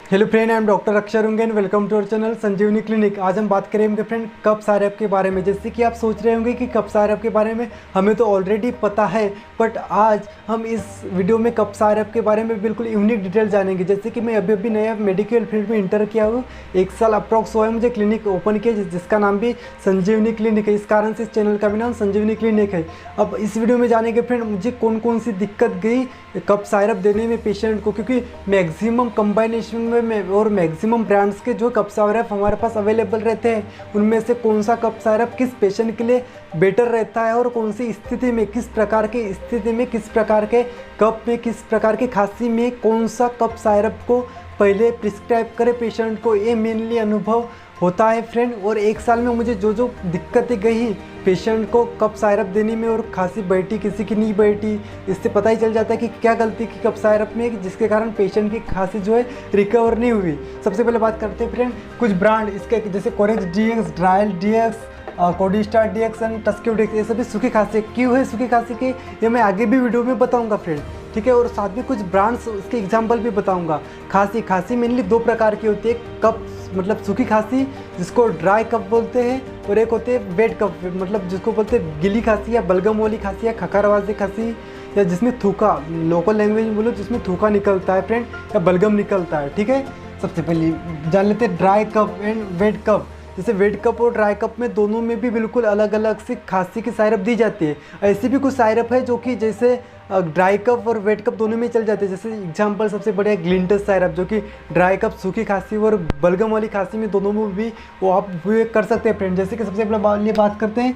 Hello friend, I am doctor Akshar Ungen. Welcome to our channel Sanjivani clinic. आज हम बात करेंगे फ्रेंड कफ साइरप के बारे में। जैसे कि आप सोच रहे होंगे कि कफ साइरप के बारे में हमें तो ऑलरेडी पता है, बट आज हम इस वीडियो में कफ साइरप के बारे में बिल्कुल यूनिक डिटेल जानेंगे। जैसे कि मैं अभी नया मेडिकल फील्ड में इंटर किया हूँ, 1 साल अप्रॉक्स हुआ है मुझे क्लिनिक ओपन किया, जिसका नाम भी संजीवनी क्लिनिक है। इस कारण से इस चैनल का भी नाम संजीवनी क्लिनिक है। अब इस वीडियो में जानेंगे फ्रेंड मुझे कौन कौन सी दिक्कत गई कफ साइरप देने में पेशेंट को, क्योंकि मैक्सिमम कंबाइनेशन में और मैक्सिमम ब्रांड्स के जो कफ साइरप हमारे पास अवेलेबल रहते हैं उनमें से कौन सा कफ साइरप किस पेशेंट के लिए बेटर रहता है और कौन सी स्थिति में किस प्रकार की स्थिति में किस प्रकार के कफ में किस प्रकार की खांसी में कौन सा कफ साइरप को पहले प्रिस्क्राइब करे पेशेंट को, ये मेनली अनुभव होता है फ्रेंड। और 1 साल में मुझे जो जो दिक्कतें गई पेशेंट को कफ साइरप देने में, और खांसी बैठी किसी की नहीं बैठी, इससे पता ही चल जाता है कि क्या गलती की कफ साइरप में जिसके कारण पेशेंट की खांसी जो है रिकवर नहीं हुई। सबसे पहले बात करते हैं फ्रेंड कुछ ब्रांड इसके, जैसे Corex DX, Dryl DX, Codistar DX and Tusq DX. ये सभी सूखी खांसी क्यों है सूखी खांसी के, ये मैं आगे भी वीडियो में बताऊंगा फ्रेंड, ठीक है। और साथ में कुछ ब्रांड्स इसके एग्जांपल भी बताऊंगा। खांसी मेनली 2 प्रकार की होती है, कफ मतलब सूखी खांसी जिसको ड्राई कफ बोलते हैं, और एक होते हैं वेट कफ मतलब जिसको बोलते हैं गीली खांसी या बलगम वाली खांसी या खखारवाजी खांसी, या जिसमें थूका, लोकल लैंग्वेज में बोलो जिसमें थूका निकलता है फ्रेंड या बलगम निकलता है, ठीक है। सबसे पहले जान लेते हैं ड्राई कफ एंड वेट कफ। जैसे वेट कप और ड्राई कप में दोनों में भी बिल्कुल अलग अलग से खांसी की साइरप दी जाती है। ऐसी भी कुछ साइरप है जो कि जैसे ड्राई कप और वेट कप दोनों में चल जाते हैं। जैसे एग्जांपल सबसे बढ़िया ग्लिंटस साइरप, जो कि ड्राई कप सूखी खांसी और बलगम वाली खांसी में दोनों में भी वो आप उपयोग कर सकते हैं फ्रेंड। जैसे कि सबसे पहले बात करते हैं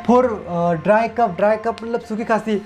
फॉर ड्राई कप मतलब सूखी खांसी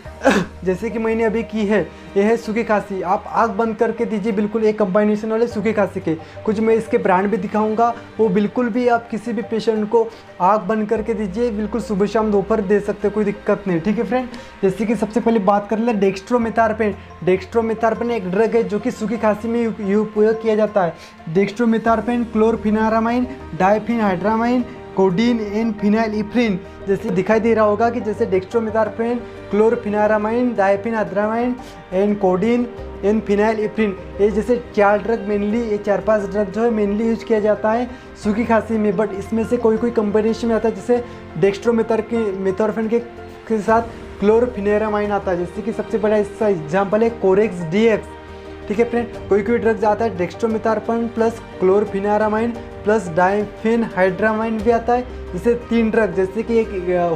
जैसे कि मैंने अभी की है, यह है सूखी खांसी। आप आँख बंद करके दीजिए, बिल्कुल एक कंबाइनेशन वाले सूखी खांसी के। कुछ मैं इसके ब्रांड भी दिखाऊंगा, वो बिल्कुल भी आप किसी भी पेशेंट को आँख बंद करके दीजिए, बिल्कुल सुबह शाम दोपहर दे सकते हैं, कोई दिक्कत नहीं, ठीक है फ्रेंड। जैसे कि सबसे पहले बात कर ले डेक्स्ट्रोमेथार्पेन। डेक्स्ट्रोमेथार्पेन एक ड्रग है जो कि सूखी खांसी में उपयोग किया जाता है। डेक्स्ट्रोमेथार्पेन, क्लोरफिनारामाइन, डायफेनहाइड्रामाइन, कोडीन एंड फिनाइलइफ्रिन। जैसे दिखाई दे रहा होगा कि जैसे डेक्स्ट्रोमेथार्पेन, क्लोरफिनारामाइन, डायफेनहाइड्रामाइन एंड कोडीन एंड फिनाइलइफ्रिन, ये जैसे 4 ड्रग मेनली, ये 4-5 ड्रग जो है मेनली यूज किया जाता है सूखी खांसी में। बट इसमें से कोई कम्बिनेशन में आता है, जैसे डेक्स्ट्रोमेथार्पेन के साथ क्लोरफिनारामाइन आता है। जैसे कि सबसे बड़ा इसका एग्जाम्पल है कोरेक्स डीएक्स, ठीक है फ्रेंड। कोई ड्रग्स आता है डेक्स्ट्रोमेथार्पेन प्लस क्लोरफिनारामाइन प्लस डायफेनहाइड्रामाइन भी आता है। जैसे 3 ड्रग, जैसे कि एक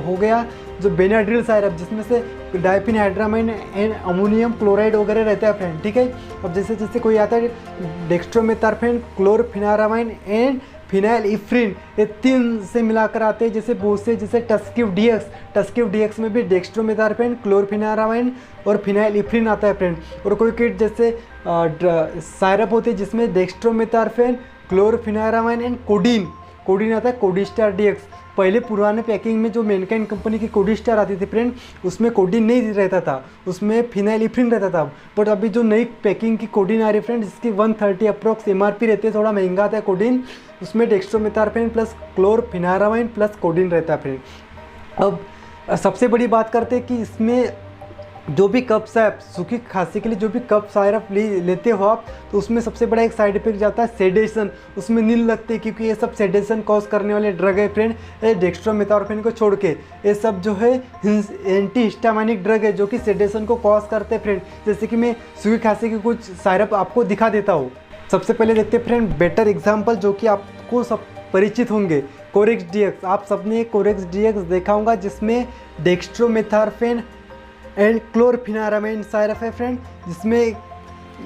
हो गया जो बेनाड्रिल साइरप जिसमें से डायफेनहाइड्रामाइन एंड अमोनियम क्लोराइड वगैरह रहता है फ्रेंड, ठीक है। अब जैसे कोई आता है डेक्स्ट्रोमेथार्पेन, क्लोरफिनारामाइन एंड फिनाइलइफ्रिन, ये 3 से मिलाकर आते हैं। जैसे बहुत से जैसे टस्क्यू डीएक्स में भी डेक्स्ट्रोमेथार्पेन, क्लोरफिनारामाइन और फिनाइलइफ्रिन आता है फ्रेंड। और कोई किट जैसे साइरप होती है जिसमें डेक्स्ट्रोमेथार्पेन, क्लोरफिनारामाइन एंड कोडीन आता है, कोडिस्टार डीएक्स। पहले पुराने पैकिंग में जो मैनकाइंड कंपनी की कोडिस्टार आती थी फ्रेंड, उसमें कोडीन नहीं रहता था, उसमें फिनाइलइफ्रिन रहता था। बट अभी जो नई पैकिंग की कोडीन आ रही है फ्रेंड, जिसकी 130 अप्रॉक्स एमआरपी रहती है, थोड़ा महंगा आता है कोडीन, उसमें डेक्स्ट्रोमेथार्पेन प्लस क्लोरफिनारामाइन प्लस कोडीन रहता है फ्रेंड। अब सबसे बड़ी बात करते हैं कि इसमें जो भी कफ साइरप सूखी खांसी के लिए जो भी कफ साइरप लेते हो आप, तो उसमें सबसे बड़ा एक साइड इफेक्ट जाता है सेडेशन। उसमें नींद लगती है, क्योंकि ये सब सेडेशन कॉज करने वाले ड्रग है फ्रेंड, ये डेक्स्ट्रोमेथार्पेन को छोड़ के। ये सब जो है एंटी हिस्टामाइनिक ड्रग है जो कि सेडेशन को कॉज करते हैं फ्रेंड। जैसे कि मैं सूखी खांसी के कुछ साइरप आपको दिखा देता हूँ। सबसे पहले देखते हैं फ्रेंड बेटर एग्जाम्पल जो कि आपको सब परिचित होंगे, कोरेक्स डीएक्स। आप सबने कोरेक्स डीएक्स देखा होगा, जिसमें डेक्स्ट्रोमेथार्पेन एंड क्लोरफिनारामाइन साइरप है फ्रेंड, जिसमें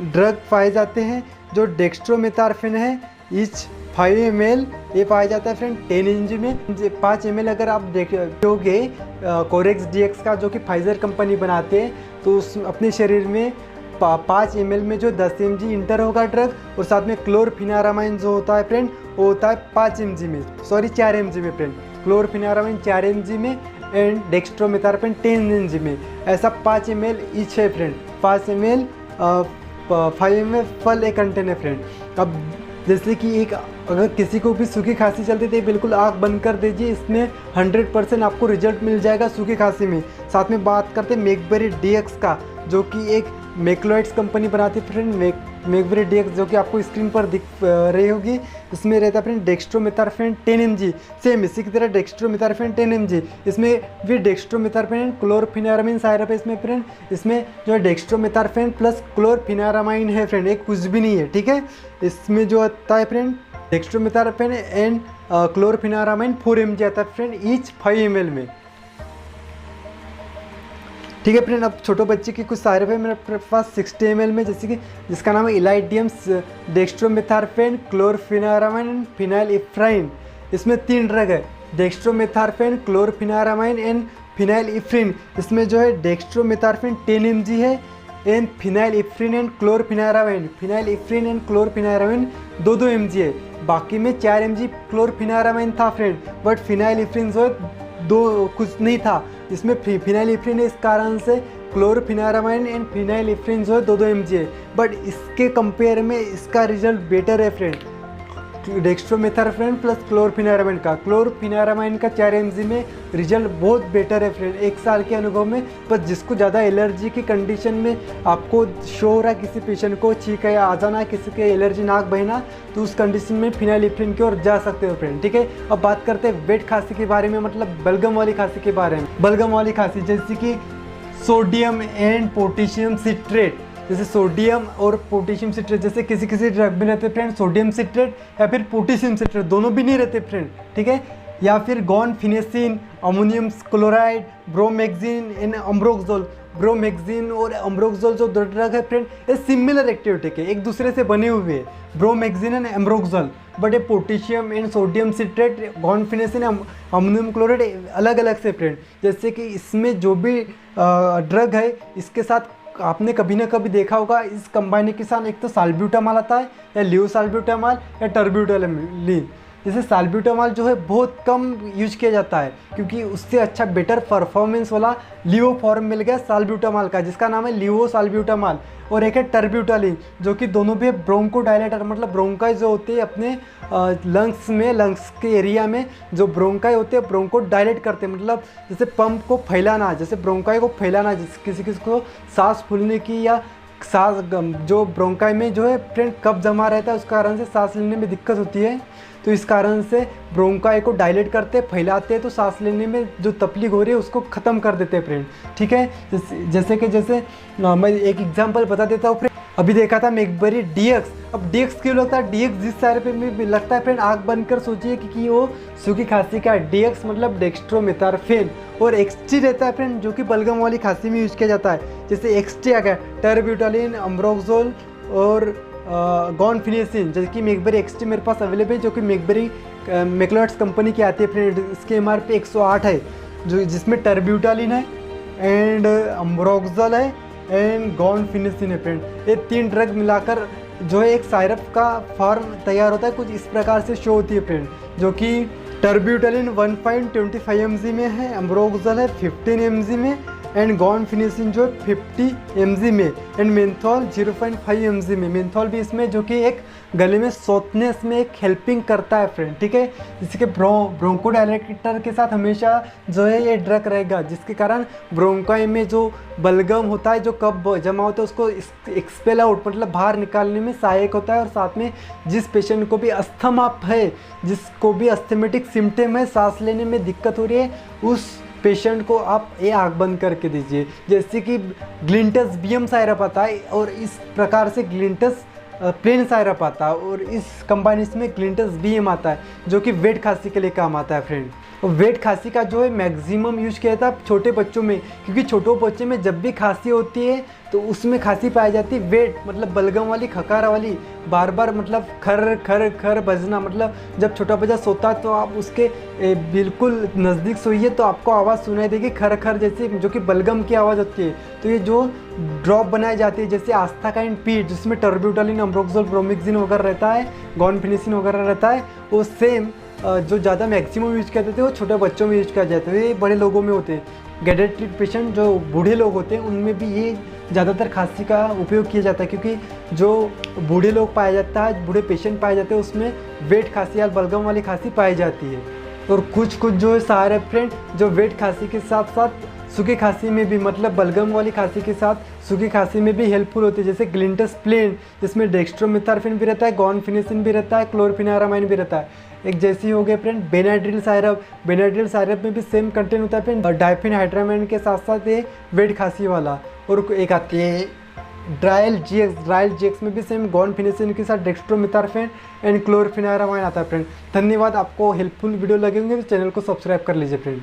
ड्रग पाए जाते हैं। जो डेक्स्ट्रोमेथार्पेन है ईच 5 ml ये पाया जाता है फ्रेंड 10 mg में। 5 ml अगर आप देखोगे कोरेक्स डीएक्स का जो कि फाइजर कंपनी बनाते हैं, तो उस अपने शरीर में 5 ml में जो 10 mg इंटर होगा ड्रग, और साथ में क्लोरफिनारामाइन जो होता है फ्रेंड वो होता है 4 mg में फ्रेंड। क्लोरफिनारामाइन 4 mg में एंड डेक्स्ट्रोमेथार्पेन 10 mg में, ऐसा 5 ml ईच है फ्रेंड। 5 ml 5 ml फल एक कंटेन है फ्रेंड। अब जैसे कि एक अगर किसी को भी सूखी खांसी चलती है तो बिल्कुल आँख बंद कर दीजिए, इसमें 100% आपको रिजल्ट मिल जाएगा सूखी खांसी में। साथ में बात करते हैं मेकबेरी डीएक्स का, जो कि एक मैक्लोइड्स कंपनी बनाती है फ्रेंड मैकबेरी डीएक्स, जो कि आपको स्क्रीन पर दिख रही होगी। इसमें रहता है फ्रेंड डेक्स्ट्रोमेथार्फेन 10 mg, सेम इसी की तरह डेक्स्ट्रोमेथार्फेन 10 mg। इसमें भी डेक्स्ट्रोमेथार्फेन क्लोरफिनारामाइन साइरप है इसमें फ्रेंड। इसमें जो है डेक्स्ट्रोमेथार्फेन प्लस क्लोरफिनारामाइन है फ्रेंड, एक कुछ भी नहीं है, ठीक है। इसमें जो आता है फ्रेंड डेक्स्ट्रोमेथार्फेन एंड क्लोरफिनारामाइन 4 mg आता है फ्रेंड ईच 5 ml में, ठीक है फ्रेंड। अब छोटे बच्चे की कुछ साइरप है मेरे पास 60 ml में, जैसे कि जिसका नाम है इलाइडियम डेक्स्ट्रोमेथार्फेन क्लोरफिनारामाइन फिनाइल इफ्राइन। इसमें 3 ड्रग है, डेक्स्ट्रोमेथार्फेन क्लोरफिनारामाइन एंड फिनाइल इफ्रीन। इसमें जो है डेक्स्ट्रोमेथार्फेन 10 mg है and phenylephrine and chlorpheniramine, phenylephrine and chlorpheniramine 2-2 mg है। बाकी में 4 mg क्लोरफिनारामाइन था फ्रेंड, बट फिनाइल इफ्रीन जो है 2 कुछ नहीं था। इसमें फिनाइल इफ्रीन है, इस कारण से क्लोरफिनारामाइन एंड फिनाइल इफ्रीन जो है 2-2 mg है। बट इसके कंपेयर में इसका रिजल्ट बेटर है फ्रेंड, डेक्स्ट्रोमेथार्फेन प्लस क्लोरफिनारामाइन का। क्लोरफिनारामाइन का 4 mg में रिजल्ट बहुत बेटर है फ्रेंड 1 साल के अनुभव में। पर जिसको ज़्यादा एलर्जी की कंडीशन में आपको शो हो रहा है, किसी पेशेंट को छींक या आ जाना, किसी के एलर्जी नाक बहना, तो उस कंडीशन में फिनाइल इफ्रीन की ओर जा सकते हो फ्रेंड, ठीक है। अब बात करते हैं वेट खांसी के बारे में, मतलब बलगम वाली खांसी के बारे में। बलगम वाली खांसी जैसे कि सोडियम एंड पोटेशियम सिट्रेट, जैसे सोडियम और पोटेशियम सिट्रेट, जैसे किसी किसी ड्रग में रहते फ्रेंड सोडियम सिट्रेट या फिर पोटेशियम सिट्रेट, दोनों भी नहीं रहते फ्रेंड, ठीक है। या फिर गॉनफिनेसिन, अमोनियम क्लोराइड, ब्रोमेक्सिन एंड अम्ब्रोक्सोल। ब्रोमेक्सिन और अम्ब्रोक्सोल जो 2 ड्रग है फ्रेंड, ये सिमिलर एक्टिविटी के एक दूसरे से बने हुए हैं, ब्रोमेक्सिन एंड अम्ब्रोक्सोल। बट ये potassium and sodium citrate, guaifenesin, ammonium chloride अलग अलग से फ्रेंड। जैसे कि इसमें जो भी ड्रग है, इसके साथ आपने कभी ना कभी देखा होगा, इस कंबाइन के साथ एक तो साल्ब्यूटामॉल आता है, या लियोसाल्ब्यूटामॉल या टर्ब्यूटालिन। जैसे साल्ब्यूटामॉल जो है बहुत कम यूज किया जाता है, क्योंकि उससे अच्छा बेटर परफॉर्मेंस वाला लियो फॉर्म मिल गया साल्ब्यूटामॉल का, जिसका नाम है लियोसाल्ब्यूटामॉल। और एक है टर्ब्यूटालिन, जो कि दोनों भी ब्रोंकोडायलेटर, मतलब ब्रोंकाई जो होते हैं अपने लंग्स में, लंग्स के एरिया में जो ब्रोंकाई होते हैं, ब्रोंको डायलेट करते हैं, मतलब जैसे पंप को फैलाना, जैसे ब्रोंकाई को फैलाना, किसी किसी को सांस फूलने की या सांस जो ब्रोंकाई में जो है फ्रेंड कब जमा रहता है, उस कारण से सांस लेने में दिक्कत होती है, तो इस कारण से ब्रोंकाई को डायलेट करते फैलाते हैं, तो सांस लेने में जो तकलीफ हो रही है उसको ख़त्म कर देते हैं फ्रेंड, ठीक है। जैसे मैं एक एग्जांपल बता देता हूँ फ्रेंड। अभी देखा था मैकबेरी डीएक्स। अब डीएक्स क्यों लगता है? डीएक्स जिस सारे पे में लगता है फ्रेंड, आँख बंद कर सोचिए कि वो सूखी खांसी का डीएक्स मतलब डेक्स्ट्रोमेथार्फेन। और एक्सटी रहता है फ्रेंड, जो कि बलगम वाली खांसी में यूज किया जाता है। जैसे एक्सटी आ गया टर्ब्यूटालिन, अम्ब्रोक्सोल और गॉनफिनेसिन, जैसे कि मैकबेरी एक्सटी मेरे पास अवेलेबल है, जो कि मैक्लोइड्स कंपनी की आती है फ्रेंड। इसके एमआरपी 108 है, जो जिसमें टर्ब्यूटालिन है एंड अम्ब्रोक्सोल है एंड गॉनफिनेसिन है फ्रेंड। ये 3 ड्रग मिलाकर जो है एक साइरप का फॉर्म तैयार होता है, कुछ इस प्रकार से शो होती है फ्रेंड, जो कि टर्ब्यूटालिन 1.25 mg में है, अम्ब्रोक्सोल है 15 mg में एंड गॉनफिनेसिन जो 50 mg में एंड मेंथोल 0.5 mg में। मेंथोल भी इसमें जो कि एक गले में सोतनेस में एक हेल्पिंग करता है फ्रेंड, ठीक है। जिसके ब्रोंकोडायलेटर के साथ हमेशा जो है ये ड्रग रहेगा, जिसके कारण ब्रोंकाई में जो बलगम होता है, जो कब जमा होता है, उसको एक्सपेल आउट मतलब बाहर निकालने में सहायक होता है। और साथ में जिस पेशेंट को भी अस्थमा है, जिसको भी अस्थमेटिक सिम्टम है, सांस लेने में दिक्कत हो रही है, उस पेशेंट को आप ये आँख बंद करके दीजिए। जैसे कि ग्लिंटस बीएम साइरप आता है, और इस प्रकार से ग्लिंटस प्लेन साइरप आता है, और इस कम्बाइनेशन में ग्लिंटस बीएम आता है, जो कि वेट खांसी के लिए काम आता है फ्रेंड। और वेट खांसी का जो है मैक्सिमम यूज किया जाता है छोटे बच्चों में, क्योंकि छोटे बच्चे में जब भी खांसी होती है तो उसमें खांसी पाई जाती है वेट मतलब बलगम वाली, खकारा वाली, बार बार मतलब खर खर खर बजना। मतलब जब छोटा बच्चा सोता है तो आप उसके बिल्कुल नज़दीक सोइए तो आपको आवाज़ सुनाई देगी खर खर जैसी, जो कि बलगम की आवाज़ होती है। तो ये जो ड्रॉप बनाई जाती है, जैसे आस्थाकाइन पीट, जिसमें टर्ब्यूटालिन, अम्ब्रोक्सोल, ब्रोमेक्सिन वगैरह रहता है, गॉनफिनेसिन वगैरह रहता है, वो सेम जो ज़्यादा मैक्सिमम यूज करते थे वो छोटे बच्चों में यूज किया जाता है। ये बड़े लोगों में होते हैं, गेडेट्रिक पेशेंट जो बूढ़े लोग होते हैं उनमें भी ये ज़्यादातर खांसी का उपयोग किया जाता है, क्योंकि जो बूढ़े लोग पाया जाता है, बूढ़े पेशेंट पाए जाते हैं, उसमें वेट खांसी या बलगम वाली खांसी पाई जाती है। और कुछ जो है सारे फ्रेंड जो वेट खांसी के साथ साथ सूखी खांसी में भी, मतलब बलगम वाली खांसी के साथ सूखी खांसी में भी हेल्पफुल होती है। जैसे ग्लिंटस प्लेन, जिसमें डेक्स्ट्रोमेथार्फिन भी रहता है, गॉनफिनेसिन भी रहता है, क्लोरफिनारामाइन भी रहता है। एक जैसी हो गई फ्रेंड बेनाड्रिल सायरप। बेनाड्रिल सायरप में भी सेम कंटेंट होता है फ्रेंड, डाइफेनहाइड्रामाइन के साथ साथ ये वेट खांसी वाला। और एक आती है ड्रायल जीएक्स में भी सेम गॉनफिनेसिन के साथ डेक्स्ट्रोमेथार्फिन एंड क्लोरफिनारामाइन आता है फ्रेंड। धन्यवाद। आपको हेल्पफुल वीडियो लगे होंगे तो चैनल को सब्सक्राइब कर लीजिए फ्रेंड।